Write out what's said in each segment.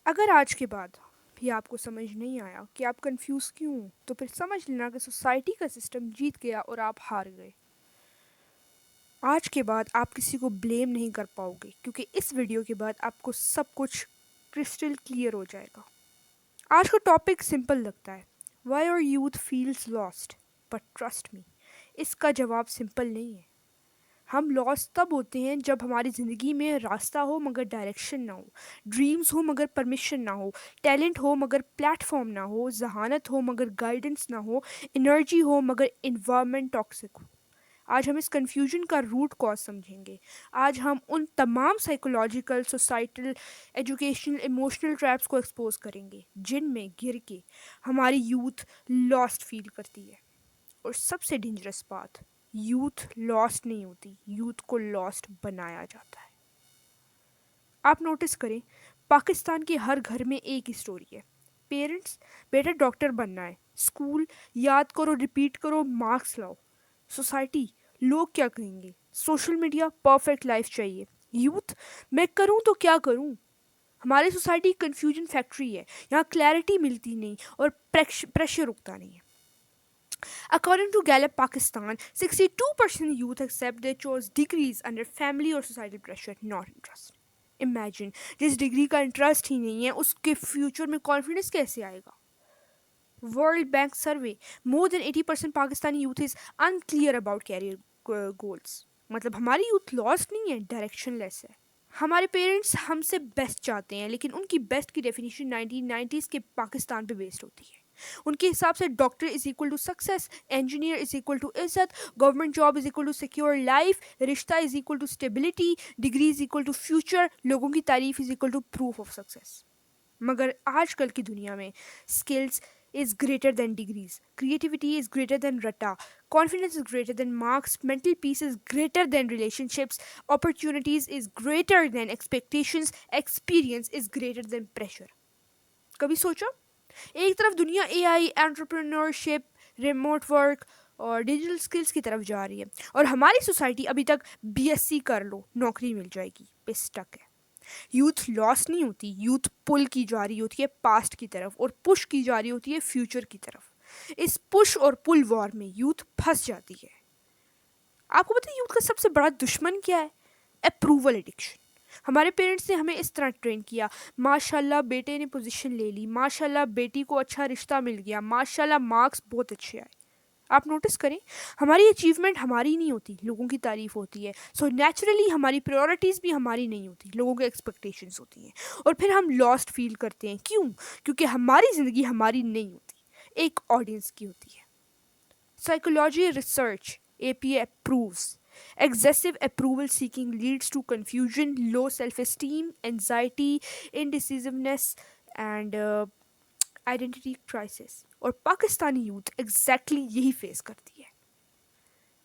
اگر آج کے بعد بھی آپ کو سمجھ نہیں آیا کہ آپ کنفیوز کیوں تو پھر سمجھ لینا کہ سوسائٹی کا سسٹم جیت گیا اور آپ ہار گئے. آج کے بعد آپ کسی کو بلیم نہیں کر پاؤ گے کیونکہ اس ویڈیو کے بعد آپ کو سب کچھ کرسٹل کلیئر ہو جائے گا. آج کا ٹاپک سمپل لگتا ہے. Why are youth feels lost but trust me اس کا جواب سمپل نہیں ہے. ہم لاس تب ہوتے ہیں جب ہماری زندگی میں راستہ ہو مگر ڈائریکشن نہ ہو، ڈریمز ہو مگر پرمیشن نہ ہو، ٹیلنٹ ہو مگر پلیٹ فارم نہ ہو، ذہانت ہو مگر گائیڈنس نہ ہو، انرجی ہو مگر انوائرمنٹ ٹاکسک ہو. آج ہم اس کنفیوژن کا روٹ کاز سمجھیں گے. آج ہم ان تمام psychological, societal, educational, emotional traps کو ایکسپوز کریں گے جن میں گر کے ہماری یوتھ لاسٹ فیل کرتی ہے. اور سب سے ڈینجرس بات، یوتھ لاسٹ نہیں ہوتی، یوتھ کو لاسٹ بنایا جاتا ہے. آپ نوٹس کریں، پاکستان کے ہر گھر میں ایک ہی سٹوری ہے. پیرنٹس، بیٹا ڈاکٹر بننا ہے. اسکول، یاد کرو، ریپیٹ کرو، مارکس لاؤ. سوسائٹی، لوگ کیا کہیں گے. سوشل میڈیا، پرفیکٹ لائف چاہیے. یوتھ، میں کروں تو کیا کروں. ہماری سوسائٹی کنفیوژن فیکٹری ہے. یہاں کلیئرٹی ملتی نہیں اور پریشر رکتا نہیں ہے. According to Gallup Pakistan, 62% youth accept they chose degrees under family or societal pressure, not interest. Imagine, جس ڈگری کا انٹرسٹ ہی نہیں ہے اس کے فیوچر میں کانفیڈنس کیسے آئے گا. World bank survey, more than 80% Pakistani youth is unclear about career goals. مطلب ہماری یوتھ لاسٹ نہیں ہے، ڈائریکشن لیس ہے. ہمارے پیرنٹس ہم سے بیسٹ چاہتے ہیں لیکن ان کی بیسٹ کی ڈیفینیشن 1990s کے پاکستان پہ بیسڈ ہوتی ہے. ان کے حساب سے doctor is equal to success, engineer is equal to عزت، government job is equal to secure life, رشتہ is equal to stability, degree is equal to future, لوگوں کی تعریف is equal to proof of success. مگر آج کل کی دنیا میں skills is greater than degrees, creativity is greater than rata, confidence is greater than marks, mental peace is greater than relationships, opportunities is greater than expectations, experience is greater than pressure. کبھی سوچا؟ ایک طرف دنیا اے آئی، entrepreneurship, remote work اور digital skills کی طرف جا رہی ہے اور ہماری سوسائٹی ابھی تک BSc کر لو نوکری مل جائے گی پہ اسٹک ہے. یوتھ لاس نہیں ہوتی، یوتھ پل کی جا رہی ہوتی ہے پاسٹ کی طرف اور پش کی جا رہی ہوتی ہے فیوچر کی طرف. اس پش اور پل وار میں یوتھ پھنس جاتی ہے. آپ کو پتہ ہے یوتھ کا سب سے بڑا دشمن کیا ہے؟ Approval addiction. ہمارے پیرنٹس نے ہمیں اس طرح ٹرین کیا، ماشاء اللہ بیٹے نے پوزیشن لے لی، ماشاء اللہ بیٹی کو اچھا رشتہ مل گیا، ماشاء اللہ مارکس بہت اچھے آئے. آپ نوٹس کریں، ہماری اچیومنٹ ہماری نہیں ہوتی، لوگوں کی تعریف ہوتی ہے. سو نیچرلی ہماری پریورٹیز بھی ہماری نہیں ہوتی، لوگوں کے ایکسپیکٹیشنز ہوتی ہیں اور پھر ہم لاسٹ فیل کرتے ہیں. کیوں؟ کیونکہ ہماری زندگی ہماری نہیں ہوتی، ایک آڈینس کی ہوتی ہے. Psychology research APA proves excessive approval seeking leads to confusion, low self-esteem, anxiety, indecisiveness and identity crisis. اور پاکستانی یوتھ ایگزیکٹلی یہی فیس کرتی ہے.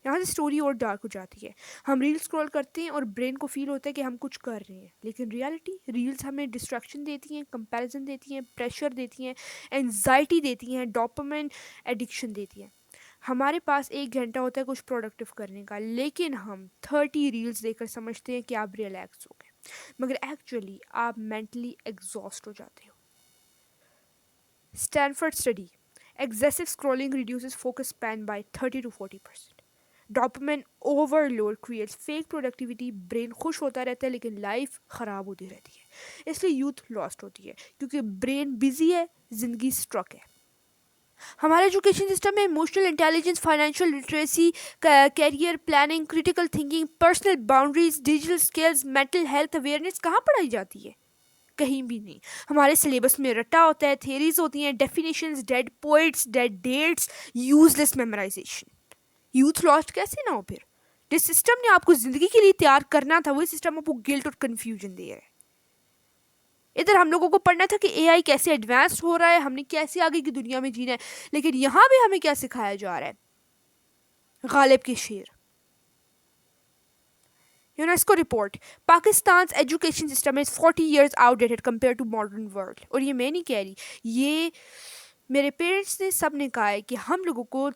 یہاں سے اسٹوری اور ڈارک ہو جاتی ہے. ہم ریل اسکرول کرتے ہیں اور برین کو فیل ہوتا ہے کہ ہم کچھ کر رہے ہیں، لیکن ریالٹی ریلز ہمیں ڈسٹریکشن دیتی ہیں، کمپیریزن دیتی ہیں، پریشر دیتی ہیں، اینزائٹی دیتی ہیں، ڈوپامین ایڈکشن دیتی ہیں. ہمارے پاس 1 گھنٹہ ہوتا ہے کچھ پروڈکٹیو کرنے کا، لیکن ہم 30 ریلز دیکھ کر سمجھتے ہیں کہ آپ ریلیکس ہو گئے، مگر ایکچولی آپ مینٹلی ایگزاسٹ ہو جاتے ہو. Stanford study: excessive scrolling reduces focus span by 30 to 40%. Dopamine overload creates fake productivity. Brain خوش ہوتا رہتا ہے لیکن لائف خراب ہوتی رہتی ہے. اس لیے یوتھ لاسٹ ہوتی ہے کیونکہ برین بزی ہے، زندگی اسٹرک ہے. ہمارا ایجوکیشن سسٹم میں emotional intelligence, financial literacy, career planning, critical thinking, personal boundaries, digital skills, mental health awareness کہاں پڑھائی جاتی ہے؟ کہیں بھی نہیں. ہمارے سلیبس میں رٹا ہوتا ہے، تھیریز ہوتی ہیں، definitions, dead poets, dead dates, useless memorisation. Youth lost کیسے نہ ہو پھر؟ جس سسٹم نے آپ کو زندگی کے لیے تیار کرنا تھا وہی سسٹم آپ کو گلٹ اور کنفیوژن دے رہا ہے. ادھر ہم لوگوں کو پڑھنا تھا کہ AI کیسے ایڈوانس ہو رہا ہے، ہم نے کیسے آگے کی دنیا میں جینا ہے، لیکن یہاں بھی ہمیں کیا سکھایا جا رہا ہے؟ غالب کے شعر. UNESCO report: Pakistan's education system is 40 years outdated compared to modern world. اور یہ میں نہیں کہہ رہی، یہ میرے پیرنٹس نے سب نے کہا ہے کہ ہم لوگوں کو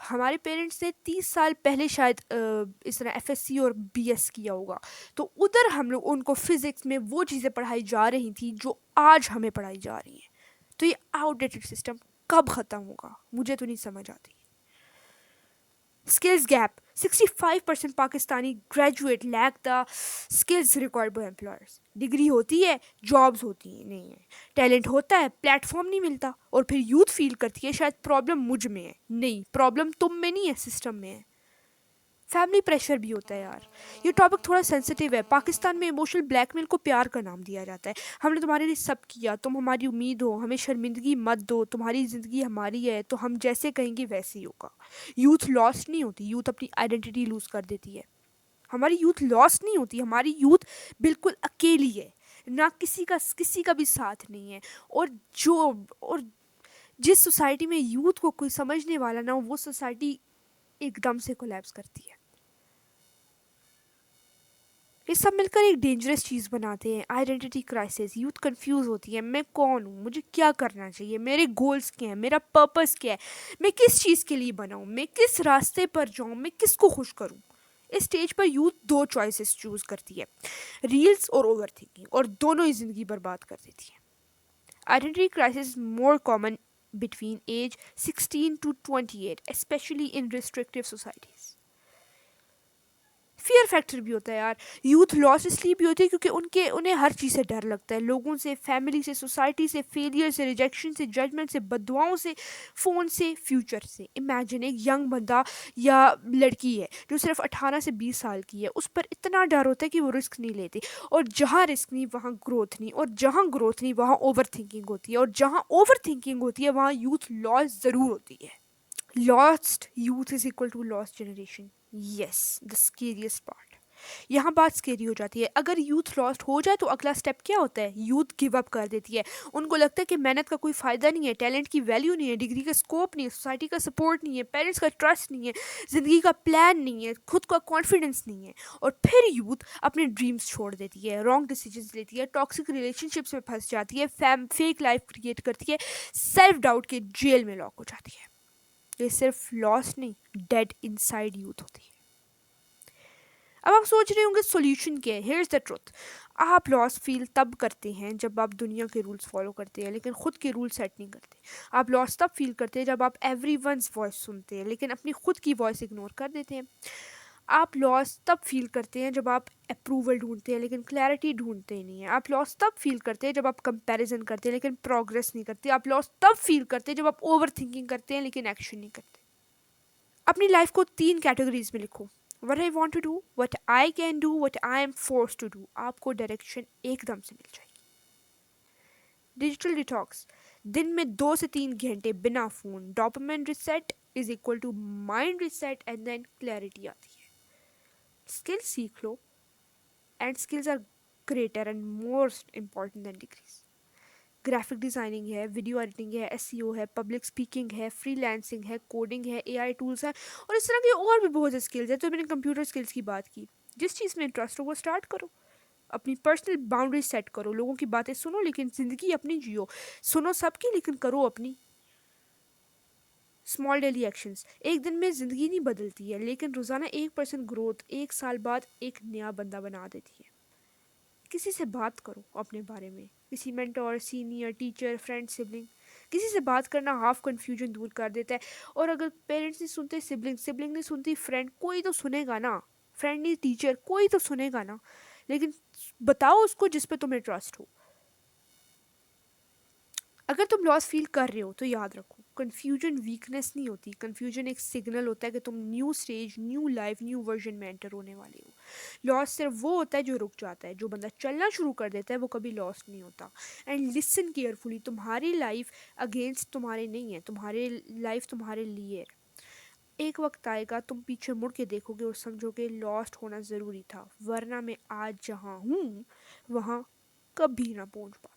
ہمارے پیرنٹس نے 30 سال پہلے شاید اس طرح ایف ایس سی اور بی ایس کیا ہوگا، تو ادھر ہم لوگ ان کو فزکس میں وہ چیزیں پڑھائی جا رہی تھیں جو آج ہمیں پڑھائی جا رہی ہیں. تو یہ آؤٹ ڈیٹڈ سسٹم کب ختم ہوگا؟ مجھے تو نہیں سمجھ آتی. Skills gap, 65% Pakistani graduate lack the skills required by employers. Degree ہوتی ہے، جابس ہوتی ہیں نہیں ہیں. ٹیلنٹ ہوتا ہے، پلیٹ فارم نہیں ملتا. اور پھر یوتھ فیل کرتی ہے شاید پرابلم مجھ میں ہے. نہیں، پرابلم تم میں نہیں ہے، سسٹم میں ہے. فیملی پریشر بھی ہوتا ہے یار. یہ ٹاپک تھوڑا سینسٹیو ہے. پاکستان میں ایموشنل بلیک میل کو پیار کا نام دیا جاتا ہے. ہم نے تمہارے لیے سب کیا، تم ہماری امید ہو، ہمیں شرمندگی مت دو، تمہاری زندگی ہماری ہے تو ہم جیسے کہیں گے ویسے ہی ہوگا. یوتھ لاسٹ نہیں ہوتی، یوتھ اپنی آئیڈینٹی لوز کر دیتی ہے. ہماری یوتھ لاسٹ نہیں ہوتی، ہماری یوتھ بالکل اکیلی ہے، نہ کسی کا بھی ساتھ نہیں ہے. اور جس سوسائٹی میں یوتھ کو کوئی سمجھنے والا نہ ہو، وہ سوسائٹی ایک دم سے کولیپس کرتی ہے. یہ سب مل کر ایک ڈینجرس چیز بناتے ہیں، آئیڈینٹی کرائسس. یوتھ کنفیوز ہوتی ہے، میں کون ہوں، مجھے کیا کرنا چاہیے، میرے گولز کیا ہیں، میرا پرپس کیا ہے، میں کس چیز کے لیے بنا ہوں، میں کس راستے پر جاؤں، میں کس کو خوش کروں. اس سٹیج پر یوتھ 2 چوائسز چوز کرتی ہے، ریلز اور اوور تھنکنگ، اور دونوں ہی زندگی برباد کر دیتی ہے. Identity crisis more common between age 16 to 28, especially in restrictive societies. Fear factor بھی ہوتا ہے یار. یوتھ لاس اس لیے بھی ہوتی ہے کیونکہ انہیں ہر چیز سے ڈر لگتا ہے، لوگوں سے، فیملی سے، سوسائٹی سے، فیلئر سے، ریجیکشن سے، ججمنٹ سے، بددعاؤں سے، فون سے، فیوچر سے. امیجن ایک ینگ بندہ یا لڑکی ہے جو صرف 18 سے 20 سال کی ہے، اس پر اتنا ڈر ہوتا ہے کہ وہ رسک نہیں لیتی. اور جہاں رسک نہیں وہاں گروتھ نہیں، اور جہاں گروتھ نہیں وہاں اوور تھنکنگ ہوتی ہے، اور جہاں اوور تھنکنگ ہوتی ہے وہاں یوتھ لاس ضرور ہوتی ہے. Lost youth is equal to lost generation. Yes, the scariest part. یہاں بات اسکیری ہو جاتی ہے. اگر یوتھ لاسٹ ہو جائے تو اگلا اسٹیپ کیا ہوتا ہے؟ یوتھ گیو اپ کر دیتی ہے. ان کو لگتا ہے کہ محنت کا کوئی فائدہ نہیں ہے، ٹیلنٹ کی ویلیو نہیں ہے، ڈگری کا اسکوپ نہیں ہے، سوسائٹی کا سپورٹ نہیں ہے، پیرنٹس کا ٹرسٹ نہیں ہے، زندگی کا پلان نہیں ہے، خود کا کانفیڈنس نہیں ہے. اور پھر یوتھ اپنے ڈریمس چھوڑ دیتی ہے، رانگ ڈیسیجنس لیتی ہے، ٹاکسک ریلیشن شپس میں پھنس جاتی ہے، فیک لائف کریٹ کرتی ہے، سیلف ڈاؤٹ کے جیل میں لاک ہو جاتی ہے. یہ صرف لاس نہیں، ڈیڈ انسائڈ یوتھ ہوتی ہے. اب آپ سوچ رہے ہوں گے سولوشن کیا ہے؟ Here's the truth. آپ لاس فیل تب کرتے ہیں جب آپ دنیا کے رولس فالو کرتے ہیں لیکن خود کے رول سیٹ نہیں کرتے. آپ لاس تب فیل کرتے ہیں جب آپ ایوری ونس وائس سنتے ہیں لیکن اپنی خود کی وائس اگنور کر دیتے ہیں. آپ لاس تب فیل کرتے ہیں جب آپ اپروول ڈھونڈتے ہیں لیکن کلیئرٹی ڈھونڈتے نہیں ہیں. آپ لاس تب فیل کرتے ہیں جب آپ کمپیریزن کرتے ہیں لیکن پروگریس نہیں کرتے. آپ لاس تب فیل کرتے ہیں جب آپ اوور تھنکنگ کرتے ہیں لیکن ایکشن نہیں کرتے. اپنی لائف کو 3 کیٹیگریز میں لکھو: what I want to do, what I can do, what I am forced to do. آپ کو ڈائریکشن ایک دم سے مل جائے گی. ڈیجیٹل ڈیٹاکس، دن میں 2 سے 3 گھنٹے بنا phone. Dopamine reset is equal to mind reset and then clarity آتی ہے. اسکل سیکھ لو، and skills are greater and more important than degrees. Graphic designing ہے، ویڈیو ایڈیٹنگ ہے، ایس ای او ہے، پبلک اسپیکنگ ہے، فری لانسنگ ہے، coding ہے، اے آئی ٹولس ہیں، اور اس طرح کی اور بھی بہت سے اسکلز ہیں. تو میں نے کمپیوٹر اسکلس کی بات کی. جس چیز میں انٹرسٹ ہو وہ اسٹارٹ کرو. اپنی پرسنل باؤنڈریز سیٹ کرو. لوگوں کی باتیں سنو لیکن زندگی اپنی جیو. سنو سب کی لیکن کرو اپنی. Small daily actions. ایک دن میں زندگی نہیں بدلتی ہے لیکن روزانہ 1% گروتھ 1 سال بعد ایک نیا بندہ بنا دیتی ہے. کسی سے بات کرو اپنے بارے میں، کسی mentor, senior, teacher, friend, sibling. کسی سے بات کرنا ہاف کنفیوژن دور کر دیتا ہے. اور اگر پیرنٹس نہیں سنتے، سبلنگ نہیں سنتی، فرینڈ، کوئی تو سنے گا نا. فرینڈ نہیں، ٹیچر، کوئی تو سنے گا نا. لیکن بتاؤ اس کو جس پہ تمہیں ٹرسٹ ہو. اگر تم لاس فیل کر رہے ہو تو یاد رکھو، کنفیوژن ویکنیس نہیں ہوتی. کنفیوژن ایک سگنل ہوتا ہے کہ تم new stage, new life, new version میں انٹر ہونے والے ہو. لاس صرف وہ ہوتا ہے جو رک جاتا ہے. جو بندہ چلنا شروع کر دیتا ہے وہ کبھی لاس نہیں ہوتا. اینڈ لسن کیئرفلی، تمہاری لائف اگینسٹ تمہارے نہیں ہے، تمہاری لائف تمہارے لیے. ایک وقت آئے گا تم پیچھے مڑ کے دیکھو گے اور سمجھو گے لاسٹ ہونا ضروری تھا، ورنہ میں آج جہاں ہوں وہاں کبھی نہ پہنچ پاتا.